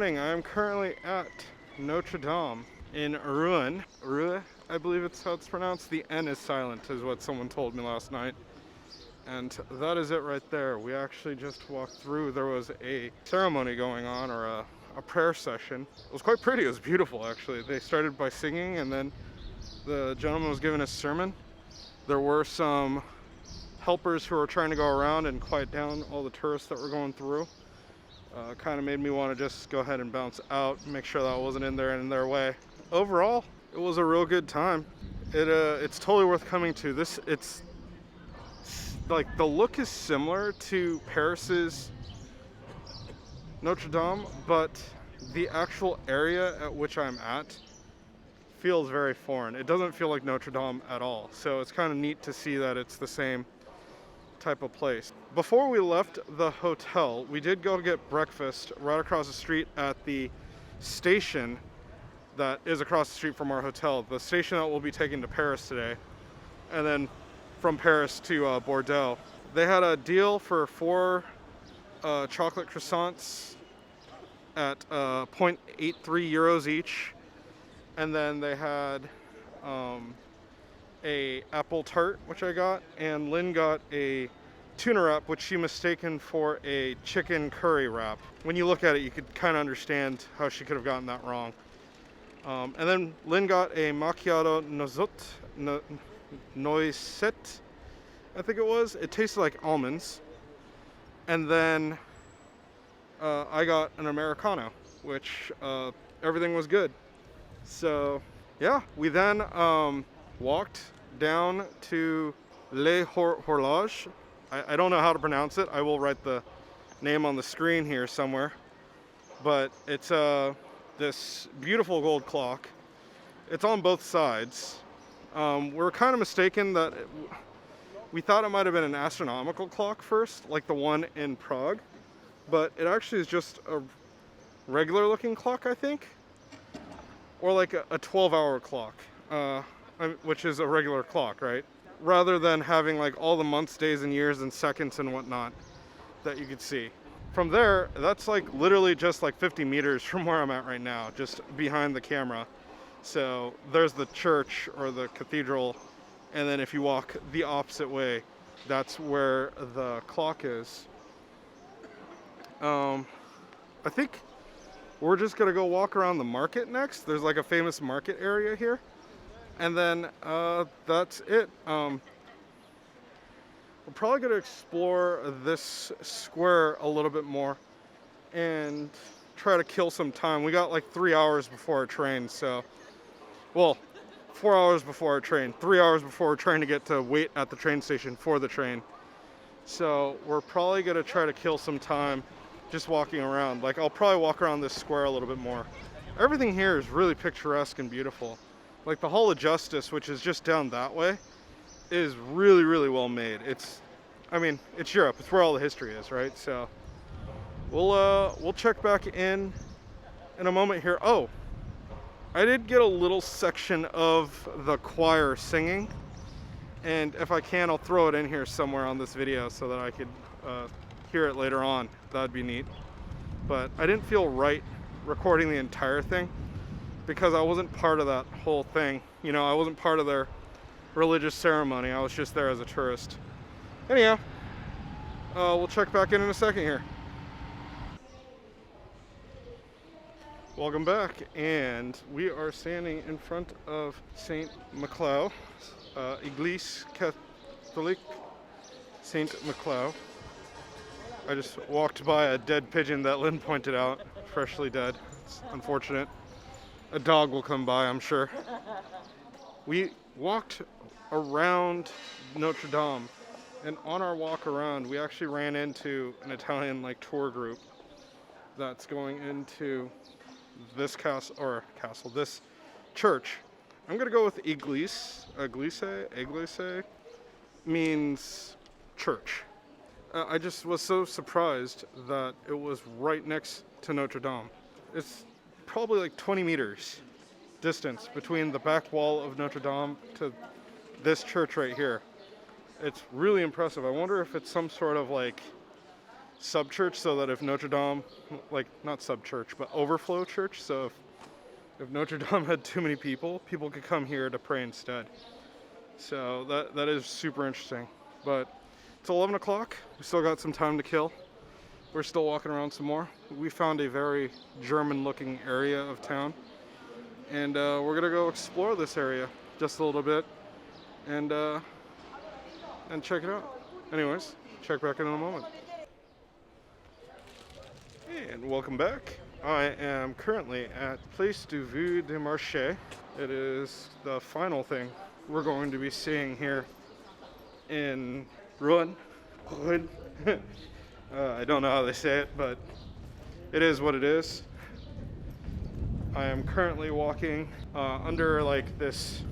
morning. I am currently at Notre Dame in Rouen. Rouen, I believe it's how it's pronounced. The N is silent, is what someone told me last night. And that is it right there. We actually just walked through. There was a ceremony going on, or a prayer session. It was quite pretty. It was beautiful, actually. They started by singing, and then the gentleman was giving a sermon. There were some helpers who were trying to go around and quiet down all the tourists that were going through. Kind of made me want to just go ahead and bounce out, make sure that I wasn't in their way. Overall, it was a real good time. It's totally worth coming to. It's like the look is similar to Paris's Notre Dame, but the actual area at which I'm at feels very foreign. It doesn't feel like Notre Dame at all. So it's kind of neat to see that it's the same type of place. Before we left the hotel, we did go get breakfast right across the street at the station that is across the street from our hotel. The station that we'll be taking to Paris today, and then from Paris to Bordeaux. They had a deal for 4 chocolate croissants at 0.83 euros each, and then they had a apple tart, which I got, and Lynn got a tuna wrap, which she mistaken for a chicken curry wrap. When you look at it, you could kind of understand how she could have gotten that wrong. And then Lynn got a macchiato noisette, I think it was. It tasted like almonds. And then I got an Americano, which everything was good. So yeah, we then walked down to Le Horloge. I don't know how to pronounce it. I will write the name on the screen here somewhere. But it's this beautiful gold clock. It's on both sides. We're kind of mistaken that we thought it might have been an astronomical clock first, like the one in Prague. But it actually is just a regular looking clock, I think. Or like a 12-hour clock. Which is a regular clock, right? Rather than having like all the months, days, and years, and seconds and whatnot that you could see. From there, that's like literally just like 50 meters from where I'm at right now, just behind the camera. So there's the church or the cathedral, and then if you walk the opposite way, that's where the clock is. I think we're just gonna go walk around the market next. There's like a famous market area here. And then that's it. We're probably going to explore this square a little bit more and try to kill some time. We got like 3 hours before our train, so, well, 4 hours before our train, 3 hours before we're trying to get to wait at the train station for the train. So we're probably going to try to kill some time just walking around. Like, I'll probably walk around this square a little bit more. Everything here is really picturesque and beautiful. Like the Hall of Justice, which is just down that way, is really, really well made. I mean, it's Europe. It's where all the history is, right? So we'll check back in a moment here. Oh, I did get a little section of the choir singing, and if I can, I'll throw it in here somewhere on this video so that I could hear it later on. That'd be neat. But I didn't feel right recording the entire thing, because I wasn't part of that whole thing. You know, I wasn't part of their religious ceremony. I was just there as a tourist. Anyhow, we'll check back in a second here. Welcome back, and we are standing in front of Saint Maclau, Église Catholique Saint Maclau. I just walked by a dead pigeon that Lynn pointed out, freshly dead. It's unfortunate. A dog will come by, I'm sure. We walked around Notre Dame, and on our walk around, we actually ran into an Italian tour group that's going into this this church. I'm gonna go with Église. Église means church. I just was so surprised that it was right next to Notre Dame. It's probably like 20 meters distance between the back wall of Notre Dame to this church right here. It's really impressive. I wonder if it's some sort of like sub church so that if Notre Dame, like not sub church, but overflow church, so if Notre Dame had too many people, people could come here to pray instead. So that is super interesting. But it's 11 o'clock. We still got some time to kill. We're still walking around some more. We found a very German-looking area of town, and we're gonna go explore this area just a little bit and check it out. Anyways, check back in a moment. And welcome back. I am currently at Place du Vieux de Marché. It is the final thing we're going to be seeing here in Rouen. Rouen. I don't know how they say it, but it is what it is. I am currently walking under like this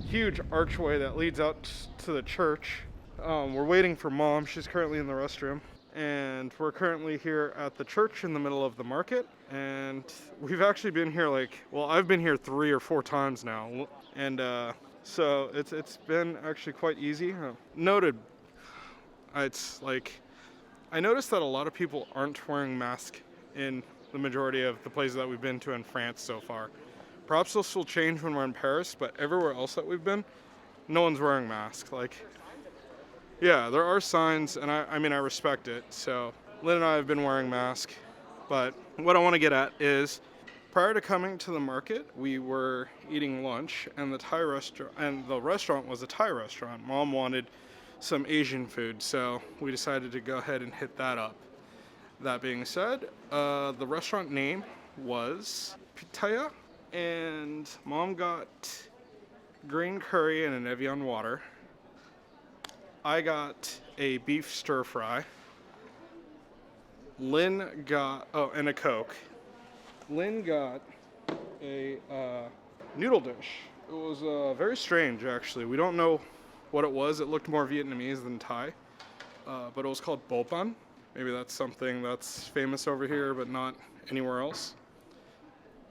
huge archway that leads out to the church. We're waiting for Mom. She's currently in the restroom. And we're currently here at the church in the middle of the market. And we've actually been here I've been here 3 or 4 times now. And so it's been actually quite easy. I noticed that a lot of people aren't wearing masks in the majority of the places that we've been to in France so far. Perhaps this will change when we're in Paris, but everywhere else that we've been, no one's wearing masks. Yeah, there are signs, and I mean, I respect it. So Lynn and I have been wearing masks, but what I want to get at is, prior to coming to the market, we were eating lunch, and the restaurant was a Thai restaurant. Mom wanted some Asian food, so we decided to go ahead and hit that up. That being said, the restaurant name was Pitaya, and Mom got green curry and an Evian water. I got a beef stir fry. Lynn got, and a Coke. Lynn got a noodle dish. It was very strange, actually. We don't know what it was. It looked more Vietnamese than Thai, but it was called bo pan. Maybe that's something that's famous over here, but not anywhere else.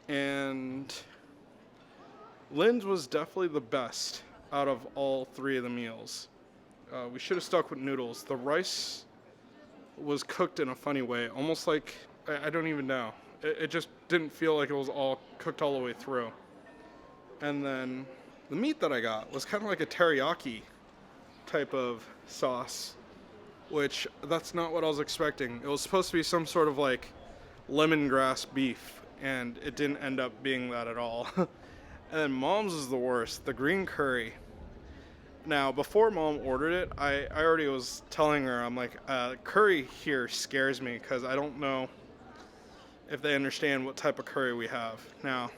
And Lynn's was definitely the best out of all 3 of the meals. We should have stuck with noodles. The rice was cooked in a funny way, almost like, I don't even know. It just didn't feel like it was all cooked all the way through. And then the meat that I got was kind of like a teriyaki type of sauce, which that's not what I was expecting. It was supposed to be some sort of like lemongrass beef, and it didn't end up being that at all. And then Mom's is the worst, the green curry. Now, before Mom ordered it, I already was telling her, I'm like, curry here scares me because I don't know if they understand what type of curry we have. Now,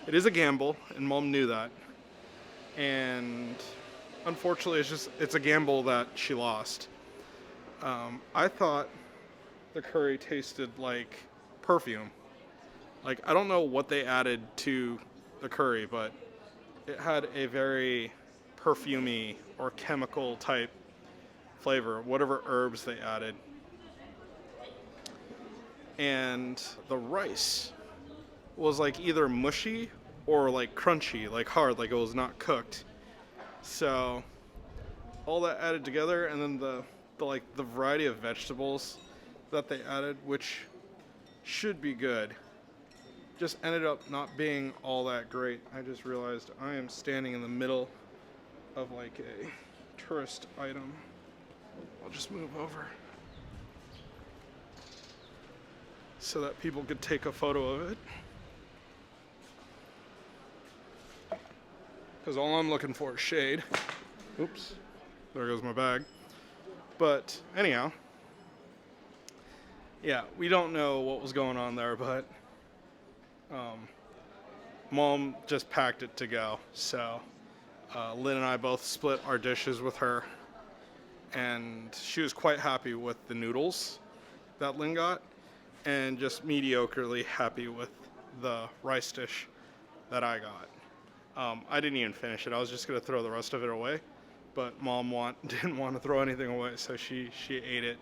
it is a gamble, and Mom knew that. And unfortunately, it's a gamble that she lost. I thought the curry tasted like perfume. Like, I don't know what they added to the curry, but it had a very perfumey or chemical type flavor, whatever herbs they added. And the rice was like either mushy or like crunchy, like hard, like it was not cooked. So all that added together, and then the variety of vegetables that they added, which should be good, just ended up not being all that great. I just realized I am standing in the middle of like a tourist item. I'll just move over so that people could take a photo of it. Because all I'm looking for is shade. Oops, there goes my bag. But anyhow, yeah, we don't know what was going on there, but Mom just packed it to go. So Lynn and I both split our dishes with her, and she was quite happy with the noodles that Lynn got, and just mediocrely happy with the rice dish that I got. I didn't even finish it. I was just going to throw the rest of it away, but Mom didn't want to throw anything away, so she ate it,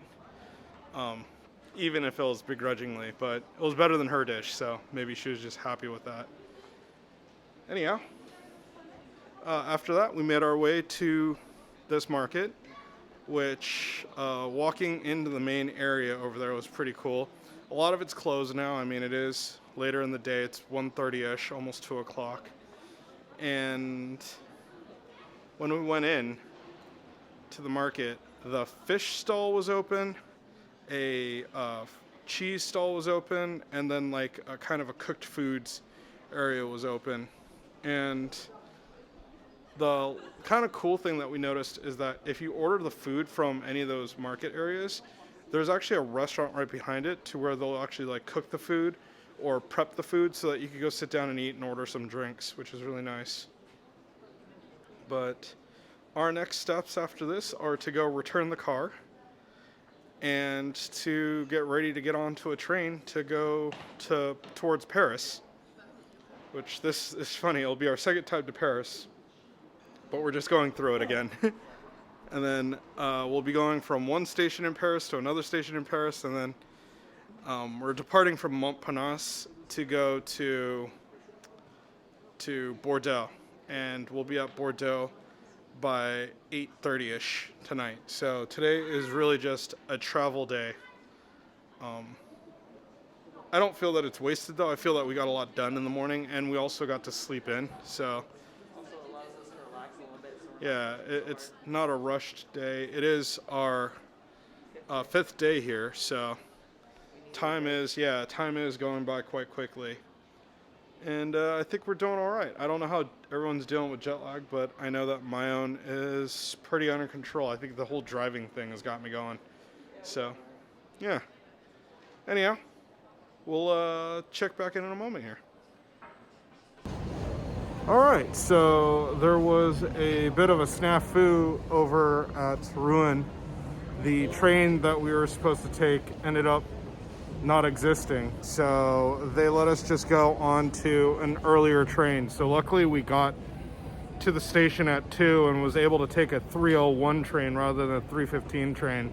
even if it was begrudgingly, but it was better than her dish, so maybe she was just happy with that. Anyhow, after that, we made our way to this market, which walking into the main area over there was pretty cool. A lot of it's closed now. I mean, it is later in the day. It's 1:30ish, almost 2 o'clock. And when we went in to the market, the fish stall was open, a cheese stall was open, and then like a kind of a cooked foods area was open. And the kind of cool thing that we noticed is that if you order the food from any of those market areas, there's actually a restaurant right behind it to where they'll actually like cook the food or prep the food so that you can go sit down and eat and order some drinks, which is really nice. But our next steps after this are to go return the car and to get ready to get onto a train to go towards Paris, which this is funny. It'll be our second time to Paris, but we're just going through it again. And then we'll be going from one station in Paris to another station in Paris, and then we're departing from Montparnasse to go to Bordeaux, and we'll be at Bordeaux by 8:30ish tonight. So today is really just a travel day. I don't feel that it's wasted though. I feel that we got a lot done in the morning, and we also got to sleep in. So Also allows us to relax a little bit. So yeah, it's not a rushed day. It is our fifth day here, so time is going by quite quickly. And I think we're doing all right. I don't know how everyone's dealing with jet lag, but I know that my own is pretty under control. I think the whole driving thing has got me going. So, yeah. Anyhow, we'll check back in a moment here. All right, so there was a bit of a snafu over at Rouen. The train that we were supposed to take ended up not existing, so they let us just go on to an earlier train. So luckily we got to the station at 2 and was able to take a 3:01 train rather than a 3:15 train.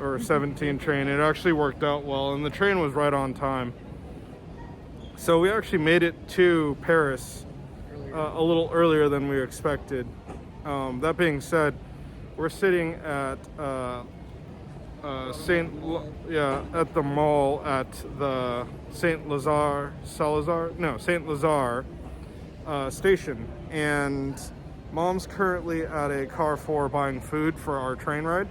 Or 17 train. It actually worked out well, and the train was right on time. So we actually made it to Paris a little earlier than we expected. That being said, we're sitting at at the mall at the Saint Lazare station, and Mom's currently at a Carrefour buying food for our train ride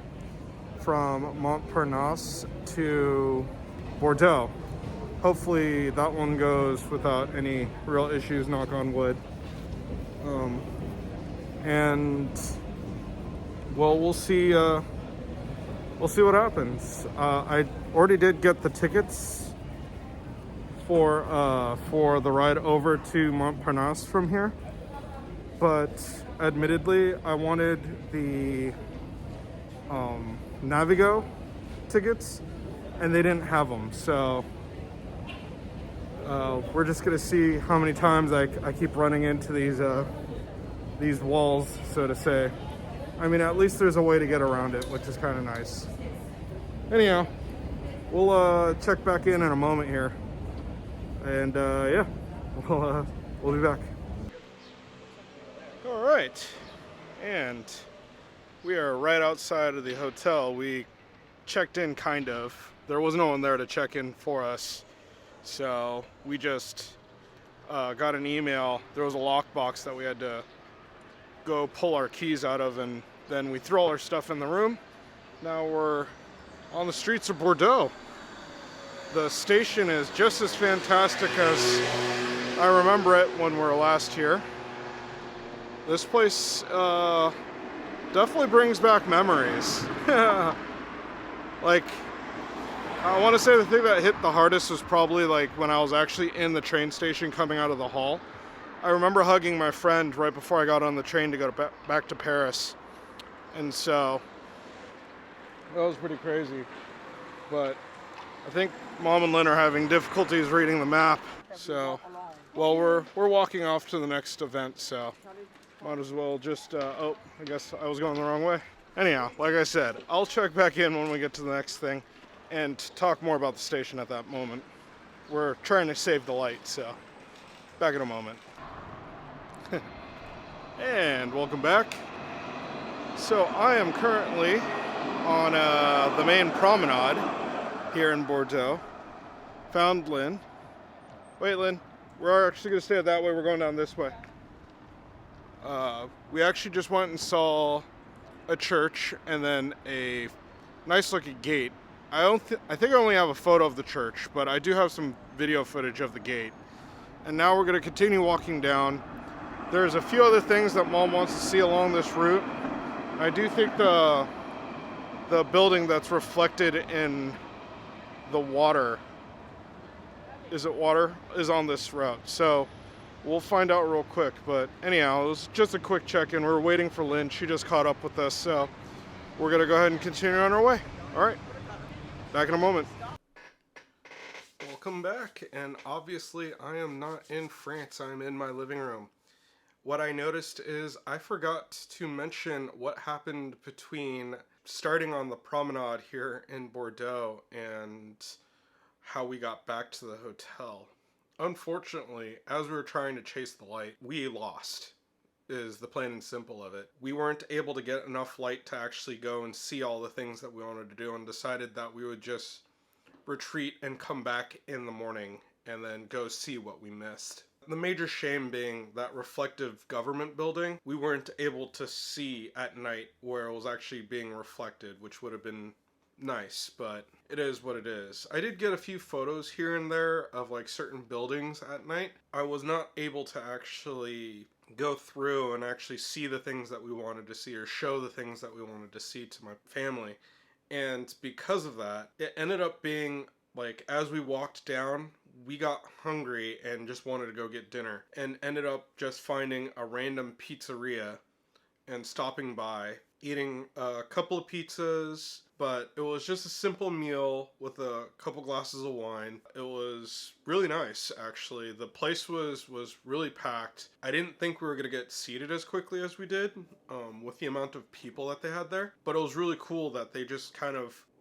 from Montparnasse to Bordeaux. Hopefully that one goes without any real issues, knock on wood. And well, we'll see what happens. I already did get the tickets for the ride over to Montparnasse from here, but admittedly I wanted the Navigo tickets, and they didn't have them. So we're just gonna see how many times I keep running into these walls, so to say. I mean, at least there's a way to get around it, which is kind of nice. Anyhow, we'll check back in a moment here, and yeah, we'll be back. All right, and we are right outside of the hotel. We checked in, kind of. There was no one there to check in for us, so we just got an email. There was a lockbox that we had to go pull our keys out of, and then we throw all our stuff in the room. Now we're on the streets of Bordeaux. The station is just as fantastic as I remember it when we were last here. This place definitely brings back memories. Like, I want to say the thing that hit the hardest was probably like when I was actually in the train station coming out of the hall. I remember hugging my friend right before I got on the train to go back to Paris. And so that was pretty crazy. But I think Mom and Lynn are having difficulties reading the map. So, well, we're walking off to the next event, so might as well just, oh, I guess I was going the wrong way. Anyhow, like I said, I'll check back in when we get to the next thing and talk more about the station at that moment. We're trying to save the light, so back in a moment. And welcome back. So I am currently on the main promenade here in Bordeaux. Found Lynn. Wait, Lynn. We're actually going to stay that way. We're going down this way. We actually just went and saw a church and then a nice looking gate. I think I only have a photo of the church, but I do have some video footage of the gate. And now we're going to continue walking down. There's a few other things that Mom wants to see along this route. I do think the building that's reflected in the water, is on this route. So we'll find out real quick. But anyhow, it was just a quick check-in. We're waiting for Lynn. She just caught up with us. So we're going to go ahead and continue on our way. All right. Back in a moment. Welcome back. And obviously I am not in France. I'm in my living room. What I noticed is I forgot to mention what happened between starting on the promenade here in Bordeaux and how we got back to the hotel. Unfortunately, as we were trying to chase the light, we lost, is the plain and simple of it. We weren't able to get enough light to actually go and see all the things that we wanted to do, and decided that we would just retreat and come back in the morning and then go see what we missed. The major shame being that reflective government building, we weren't able to see at night where it was actually being reflected, which would have been nice, but it is what it is. I did get a few photos here and there of like certain buildings at night. I was not able to actually go through and actually see the things that we wanted to see or show the things that we wanted to see to my family. And because of that, it ended up being like, as we walked down, we got hungry and just wanted to go get dinner, and ended up just finding a random pizzeria and stopping by, eating a couple of pizzas, but it was just a simple meal with a couple glasses of wine. It was really nice, actually. The place was really packed. I didn't think we were going to get seated as quickly as we did with the amount of people that they had there, but it was really cool that they just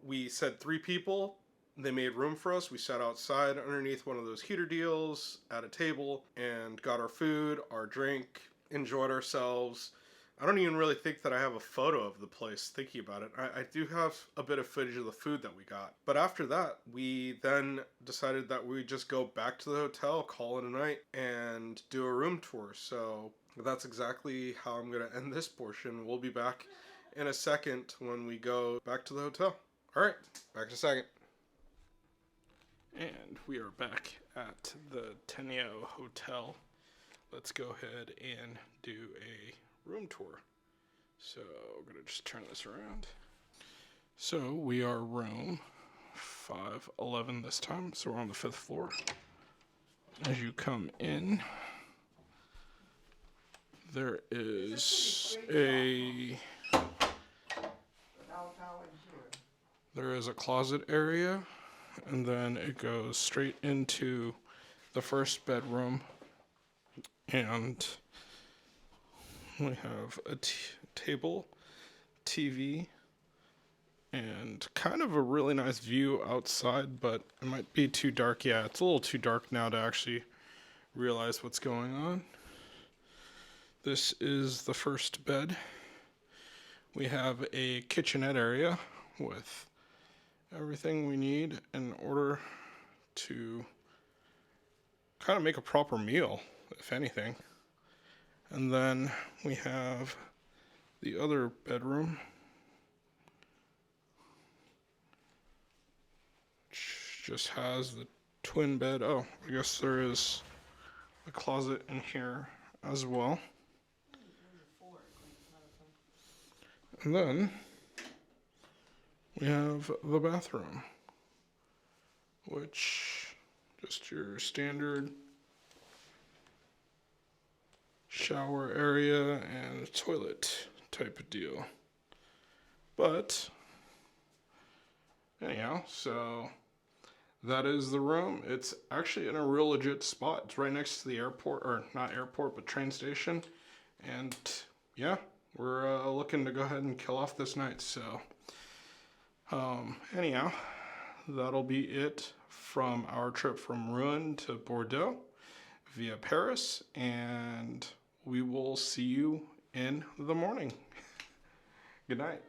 we said 3 people. They made room for us. We sat outside underneath one of those heater deals at a table and got our food, our drink, enjoyed ourselves. I don't even really think that I have a photo of the place thinking about it. I do have a bit of footage of the food that we got. But after that, we then decided that we'd just go back to the hotel, call it a night, and do a room tour. So that's exactly how I'm going to end this portion. We'll be back in a second when we go back to the hotel. All right, back in a second. And we are back at the Tenio Hotel. Let's go ahead and do a room tour. So we're going to just turn this around. So we are room 511 this time. So we're on the 5th floor. As you come in, there is a closet area. And then it goes straight into the first bedroom, and we have a table, TV, and kind of a really nice view outside, but it might be too dark. Yeah, it's a little too dark now to actually realize what's going on. This is the first bed. We have a kitchenette area with everything we need in order to kind of make a proper meal, if anything. And then we have the other bedroom, which just has the twin bed. Oh, I guess there is a closet in here as well. And then we have the bathroom, which just your standard shower area and toilet type of deal. But anyhow, so that is the room. It's actually in a real legit spot. It's right next to the airport, or not airport, but train station. And yeah, we're looking to go ahead and kill off this night. So anyhow, that'll be it from our trip from Rouen to Bordeaux via Paris, and we will see you in the morning. Good night.